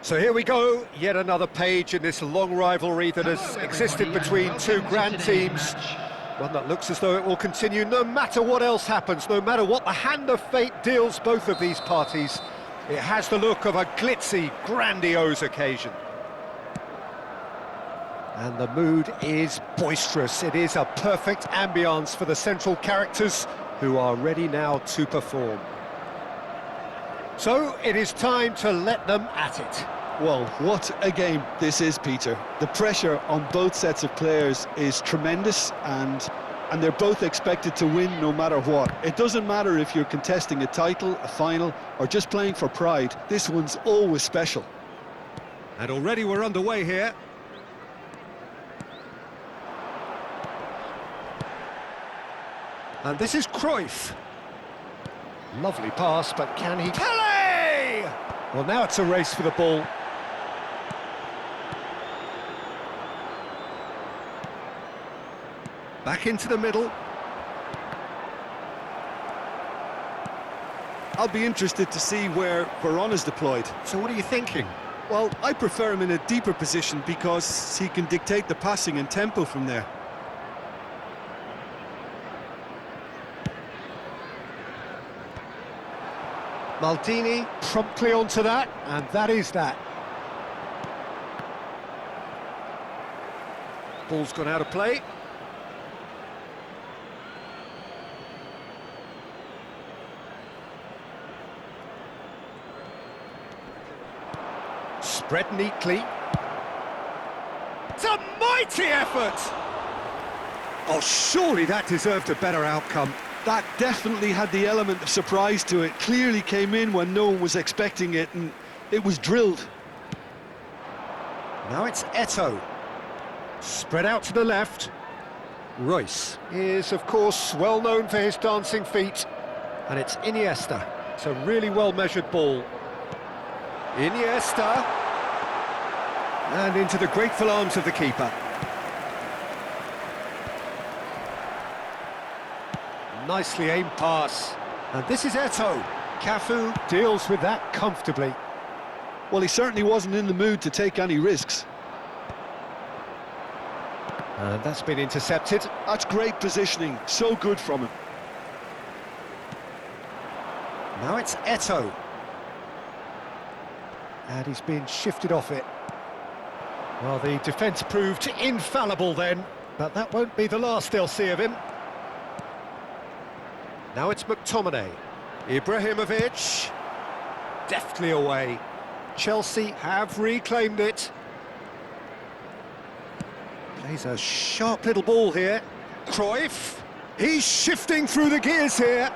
So here we go, yet another page in this long rivalry that has existed between two grand teams. One that looks as though it will continue no matter what else happens, no matter what the hand of fate deals both of these parties. It has the look of a glitzy, grandiose occasion. And the mood is boisterous. It is a perfect ambience for the central characters who are ready now to perform. So it is time to let them at it. Well, what a game this is, Peter. The pressure on both sets of players is tremendous, and they're both expected to win no matter what. It doesn't matter if you're contesting a title, a final, or just playing for pride. This one's always special. And already we're underway here. And this is Cruyff. Lovely pass, but can he... Pele! Well, now it's a race for the ball. Back into the middle. I'll be interested to see where Veron is deployed. So what are you thinking? Well, I prefer him in a deeper position because he can dictate the passing and tempo from there. Maldini promptly onto that, and that is that. Ball's gone out of play. Spread neatly. It's a mighty effort! Oh, surely that deserved a better outcome. That definitely had the element of surprise to it. Clearly came in when no one was expecting it, and it was drilled. Now it's Eto'o. Spread out to the left. Royce is, of course, well known for his dancing feet. And it's Iniesta. It's a really well-measured ball. Iniesta. And into the grateful arms of the keeper. Nicely aimed pass. And this is Eto'o. Cafu deals with that comfortably. Well, he certainly wasn't in the mood to take any risks. And that's been intercepted. That's great positioning, so good from him. Now it's Eto'o. And he's been shifted off it. Well, the defence proved infallible then, but that won't be the last they'll see of him. Now it's McTominay. Ibrahimovic. Deftly away. Chelsea have reclaimed it. Plays a sharp little ball here. Cruyff. He's shifting through the gears here.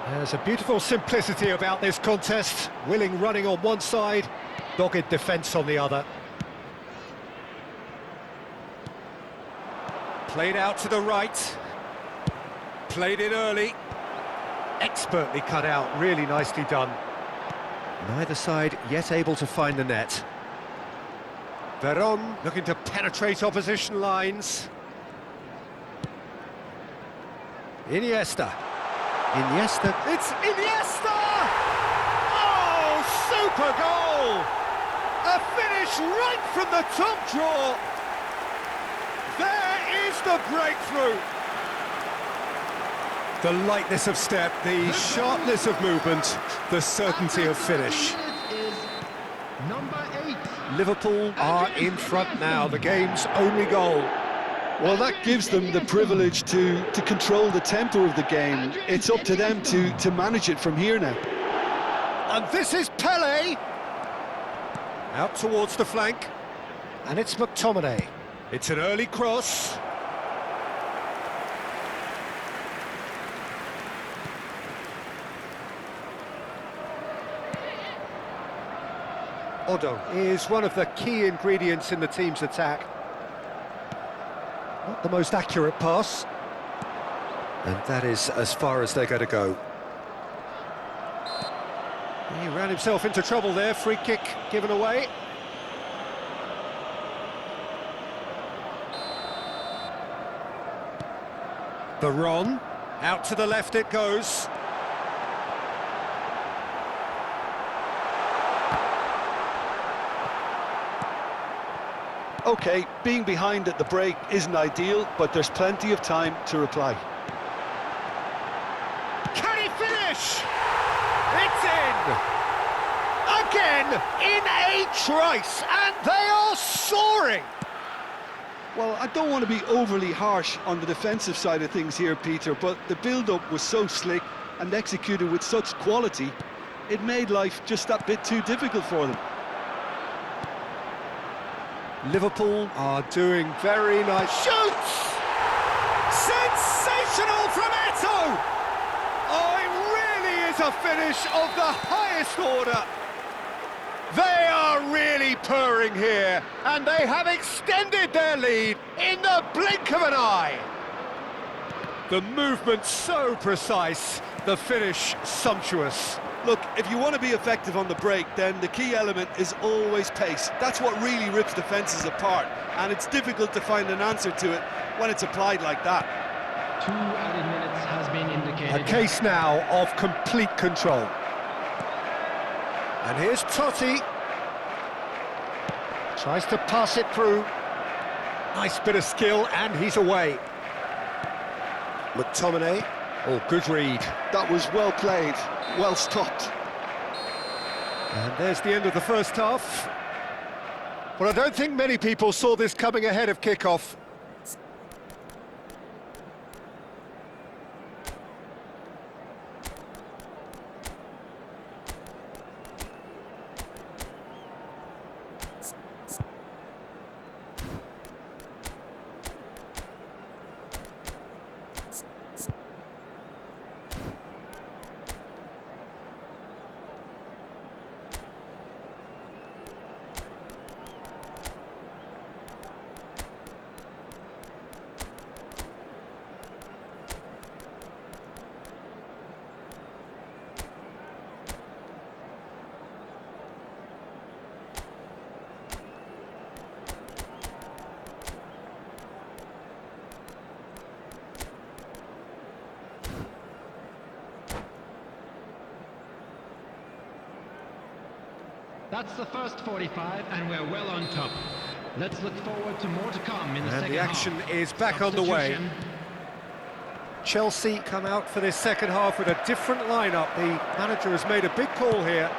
There's a beautiful simplicity about this contest. Willing running on one side, dogged defence on the other. Played out to the right. Played it early. Expertly cut out, really nicely done. Neither side yet able to find the net. Veron looking to penetrate opposition lines. Iniesta. Iniesta. It's Iniesta! Oh, super goal! A finish right from the top drawer. There is the breakthrough. The lightness of step, the sharpness of movement, the certainty of finish. Number 8. Liverpool are in front now, the game's only goal. Well, that gives them the privilege to control the tempo of the game. It's up to them to manage it from here now. And this is Pele. Out towards the flank. And it's McTominay. It's an early cross. Odo is one of the key ingredients in the team's attack. Not the most accurate pass. And that is as far as they're going to go. He ran himself into trouble there, free kick given away. Veron, out to the left it goes. OK, being behind at the break isn't ideal, but there's plenty of time to reply. Can he finish? It's in! Again, in a trice, and they are soaring! Well, I don't want to be overly harsh on the defensive side of things here, Peter, but the build-up was so slick and executed with such quality, it made life just that bit too difficult for them. Liverpool are doing very nice. Shoots! Sensational from Eto'o! Oh, it really is a finish of the highest order. They are really purring here, and they have extended their lead in the blink of an eye. The movement so precise, the finish sumptuous. Look, if you want to be effective on the break, then the key element is always pace. That's what really rips defences apart, and it's difficult to find an answer to it when it's applied like that. 2 added minutes has been indicated. A case now of complete control. And here's Totti. Tries to pass it through. Nice bit of skill, and he's away. McTominay. Oh, good read. That was well played, well stopped. And there's the end of the first half. Well, I don't think many people saw this coming ahead of kickoff. That's the first 45, and we're well on top. Let's look forward to more to come in the second half. And the action is back on the way. Substitution. Chelsea come out for this second half with a different lineup. The manager has made a big call here.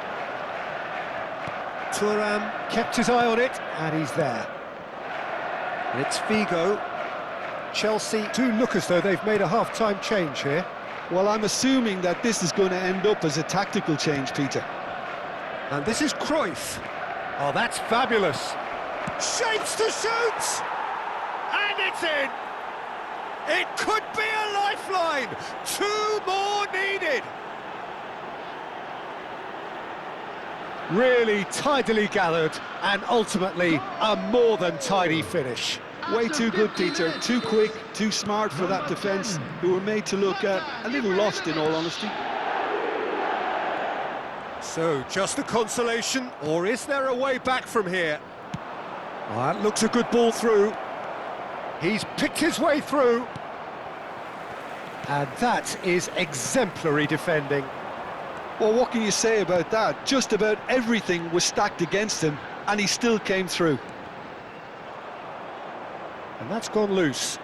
Thuram kept his eye on it, and he's there. And it's Figo. Chelsea do look as though they've made a half-time change here. Well, I'm assuming that this is going to end up as a tactical change, Peter. And this is Cruyff. Oh, that's fabulous. Shapes to shoot! And it's in! It could be a lifeline! 2 more needed! Really tidily gathered, and ultimately a more than tidy finish. Way too good, Peter. Too quick, too smart for that defence, who were made to look a little lost, in all honesty. So, just a consolation, or is there a way back from here? Well, that looks a good ball through. He's picked his way through. And that is exemplary defending. Well, what can you say about that? Just about everything was stacked against him, and he still came through. And that's gone loose.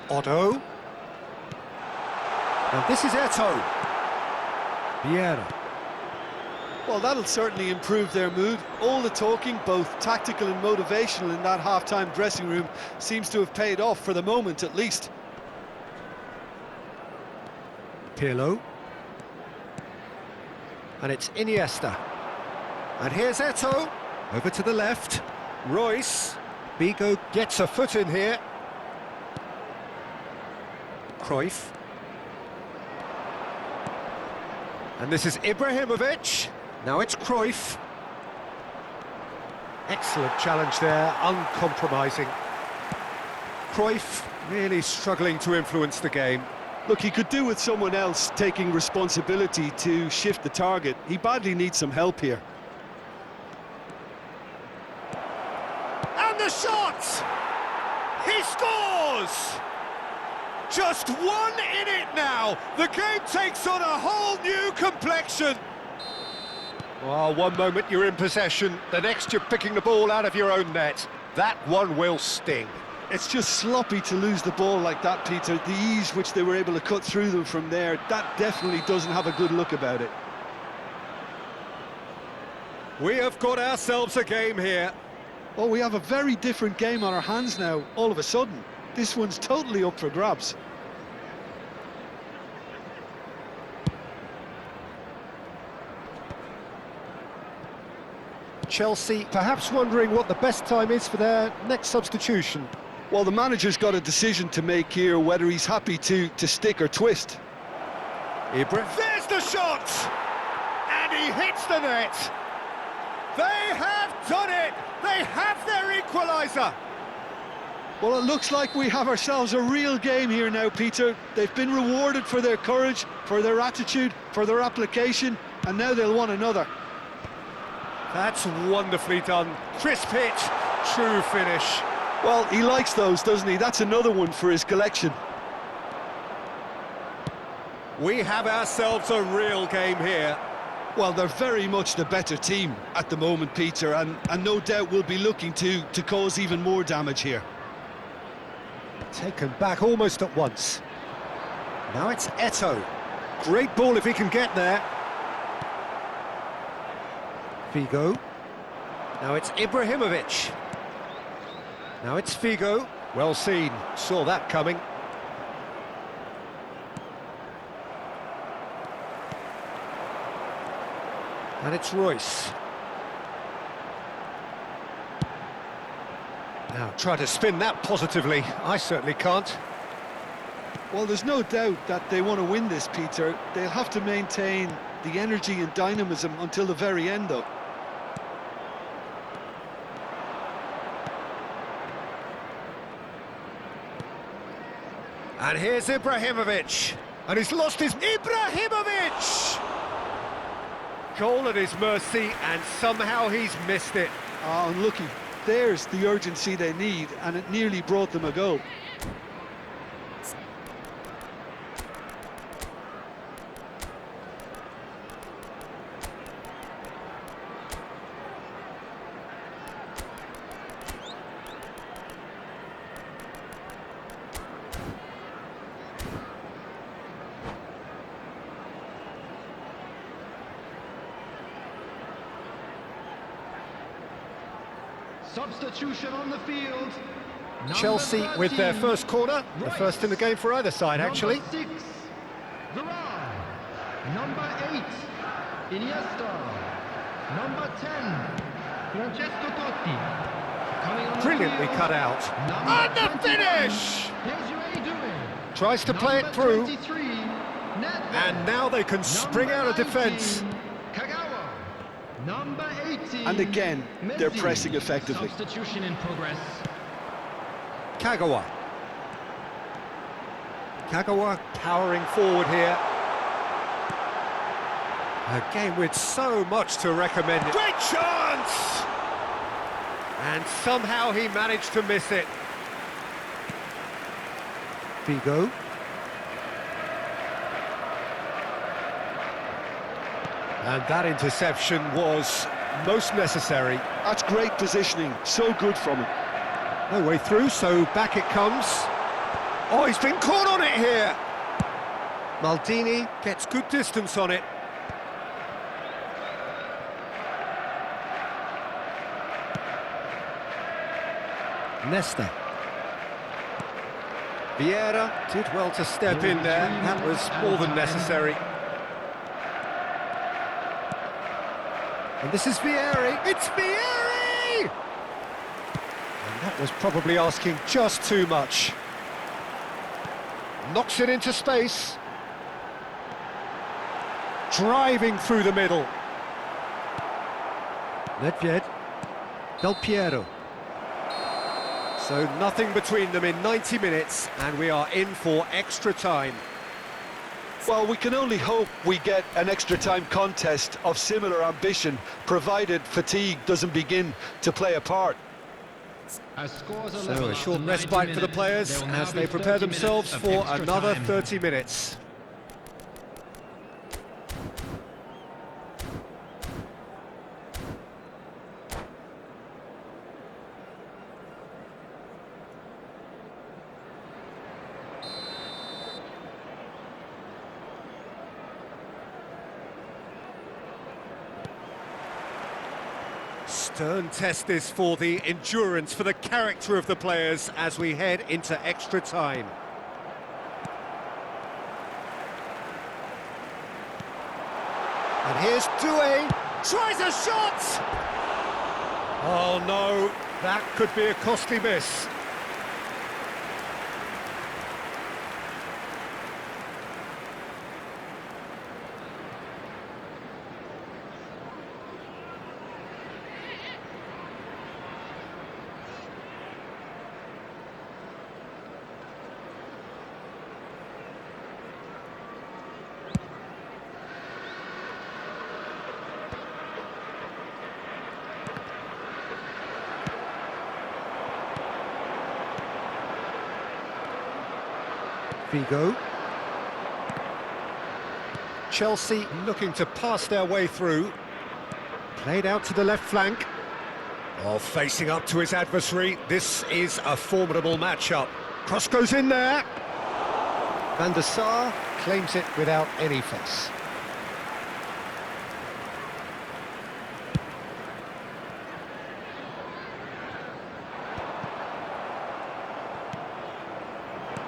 Otto. And this is Eto'o. Vieira. Well, that'll certainly improve their mood. All the talking, both tactical and motivational, in that half-time dressing room seems to have paid off for the moment, at least. Pirlo. And it's Iniesta. And here's Eto'o. Over to the left. Royce. Figo gets a foot in here. Cruyff. And this is Ibrahimovic. Now it's Cruyff. Excellent challenge there, uncompromising. Cruyff really struggling to influence the game. Look, he could do with someone else taking responsibility to shift the target. He badly needs some help here. And the shot! He scores! Just 1 in it now. The game takes on a whole new complexion. Well, one moment you're in possession, the next you're picking the ball out of your own net. That one will sting. It's just sloppy to lose the ball like that, Peter. The ease which they were able to cut through them from there, that definitely doesn't have a good look about it. We have got ourselves a game here. Oh, we have a very different game on our hands now, all of a sudden. This one's totally up for grabs. Chelsea perhaps wondering what the best time is for their next substitution. Well, the manager's got a decision to make here, whether he's happy to stick or twist. Ibra. There's the shot! And he hits the net! They have done it! They have their equaliser! Well, it looks like we have ourselves a real game here now, Peter. They've been rewarded for their courage, for their attitude, for their application, and now they'll want another. That's wonderfully done. Crisp hit, true finish. Well, he likes those, doesn't he? That's another one for his collection. We have ourselves a real game here. Well, they're very much the better team at the moment, Peter, and no doubt will be looking to cause even more damage here. Taken back almost at once. Now it's Eto'o. Great ball if he can get there. Figo. Now it's Ibrahimovic. Now it's Figo. Well seen. Saw that coming. And it's Royce. Now try to spin that positively. I certainly can't. Well, there's no doubt that they want to win this, Peter. They'll have to maintain the energy and dynamism until the very end, though. And here's Ibrahimovic. And he's lost his... Ibrahimovic! Goal at his mercy, and somehow he's missed it. Oh, unlucky. There's the urgency they need, and it nearly brought them a goal. Substitution on the field. Chelsea with their first corner, the first in the game for either side, actually. Number 6, Varane. Number 8, Iniesta. Number 10, Francesco Totti. Coming on Brilliantly the field, cut out. And the 21, finish! Desiree Doué. Tries to play it through. 23, Nedved. And now they can spring out of defence. Kagawa. Number 18. And again, they're Messi. pressing effectively. Substitution in progress. Kagawa. Kagawa powering forward here. A game with so much to recommend it. Great chance! And somehow he managed to miss it. Figo. And that interception was most necessary. That's great positioning, so good from him. No way through, so back it comes. Oh, he's been caught on it here. Maldini gets good distance on it. Nesta. Vieira did well to step in there. That was more than necessary. And this is Vieri. It's Vieri! And that was probably asking just too much. Knocks it into space. Driving through the middle. Nedved. Del Piero. So nothing between them in 90 minutes, and we are in for extra time. Well, we can only hope we get an extra-time contest of similar ambition, provided fatigue doesn't begin to play a part. So a short respite for the players as they prepare themselves for another 30 minutes. Stern test this for the endurance, for the character of the players as we head into extra time. And here's Doué, tries a shot! Oh no, that could be a costly miss. Figo. Chelsea looking to pass their way through. Played out to the left flank. Oh, facing up to his adversary. This is a formidable matchup. Cross goes in there. Van der Sar claims it without any fuss.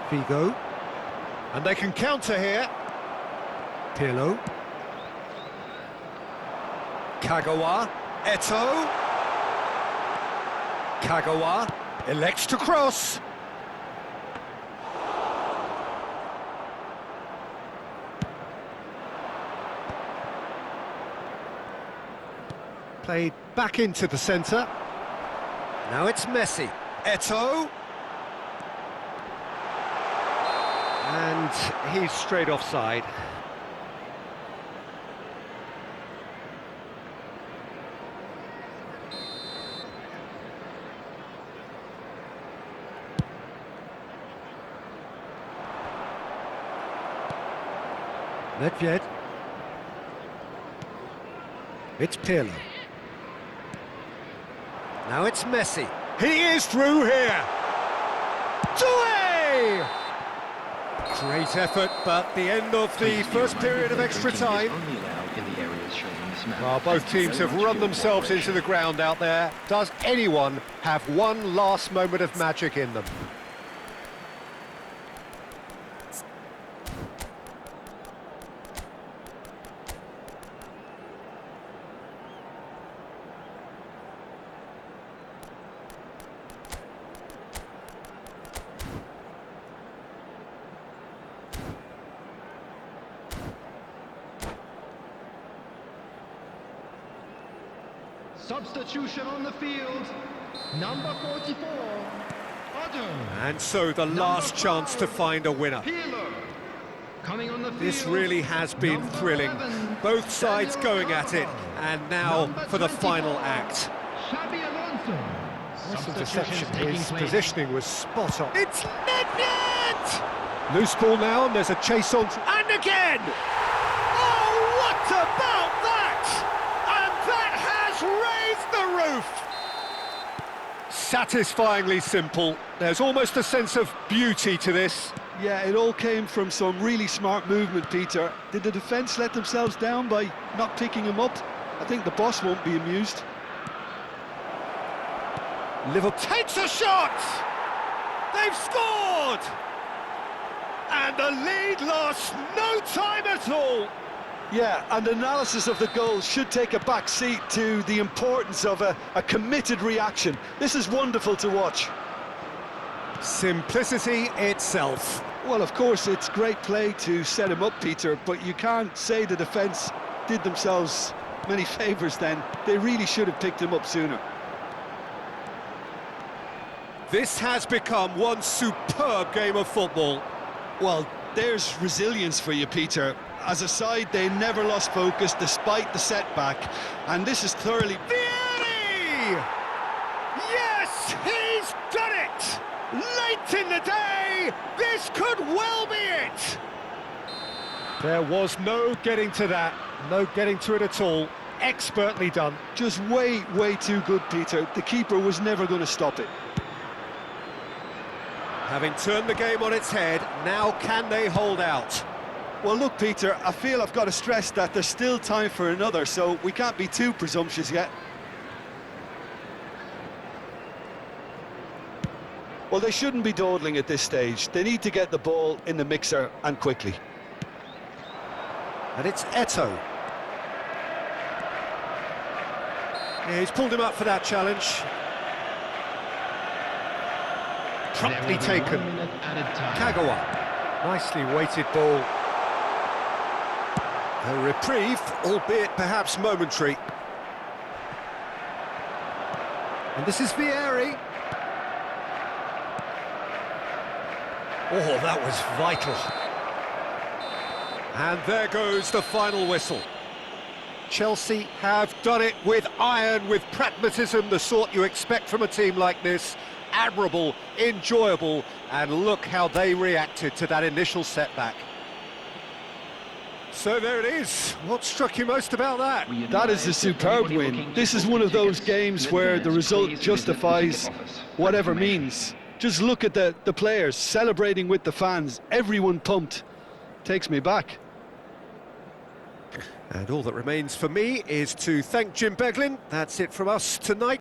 Figo. And they can counter here. Pirlo. Kagawa. Eto'o. Kagawa elects to cross. Played back into the centre. Now it's Messi. Eto'o. And he's straight offside. Nedved. It's Pirlo. Now it's Messi. He is through here. Doué! Great effort, but the end of the first period of extra time. Well, both teams have run themselves into the ground out there. Does anyone have one last moment of magic in them? Substitution on the field, number 44, Otto. And so the last chance to find a winner. Pirlo. Coming on the field, This really has been number thrilling. 11, Both sides Daniel going at it, Carvajal. and now Number for the 24, final act. Xabi Alonso. Nice Substitutions interception, taking his place. positioning was spot on. It's Nedved! Loose ball now, and there's a chase on, and again! Oh, what about that? And that has raised the roof! Satisfyingly simple. There's almost a sense of beauty to this. Yeah, it all came from some really smart movement, Peter. Did the defence let themselves down by not picking him up? I think the boss won't be amused. Liverpool takes a shot! They've scored! And the lead lost no time at all! Yeah, and analysis of the goal should take a back seat to the importance of a committed reaction. This is wonderful to watch. Simplicity itself. Well, of course, it's great play to set him up, Peter, but you can't say the defence did themselves many favours then. They really should have picked him up sooner. This has become one superb game of football. Well, there's resilience for you, Peter. As a side, they never lost focus despite the setback, and this is thoroughly... Vieri! Yes, he's done it! Late in the day, this could well be it! There was no getting to that, no getting to it at all. Expertly done. Just way too good, Peter. The keeper was never going to stop it. Having turned the game on its head, now can they hold out? Well, look, Peter, I feel I've got to stress that there's still time for another, so we can't be too presumptuous yet. Well, they shouldn't be dawdling at this stage. They need to get the ball in the mixer and quickly. And it's Eto'o. Yeah, he's pulled him up for that challenge. Promptly taken. Kagawa. Nicely weighted ball. A reprieve, albeit perhaps momentary. And this is Vieri. Oh, that was vital. And there goes the final whistle. Chelsea have done it with iron, with pragmatism, the sort you expect from a team like this. Admirable, enjoyable, and look how they reacted to that initial setback. So there it is. What struck you most about that? That is a superb win. This is one of those games where the result justifies whatever means. Just look at the players celebrating with the fans. Everyone pumped. Takes me back. And all that remains for me is to thank Jim Beglin. That's it from us tonight.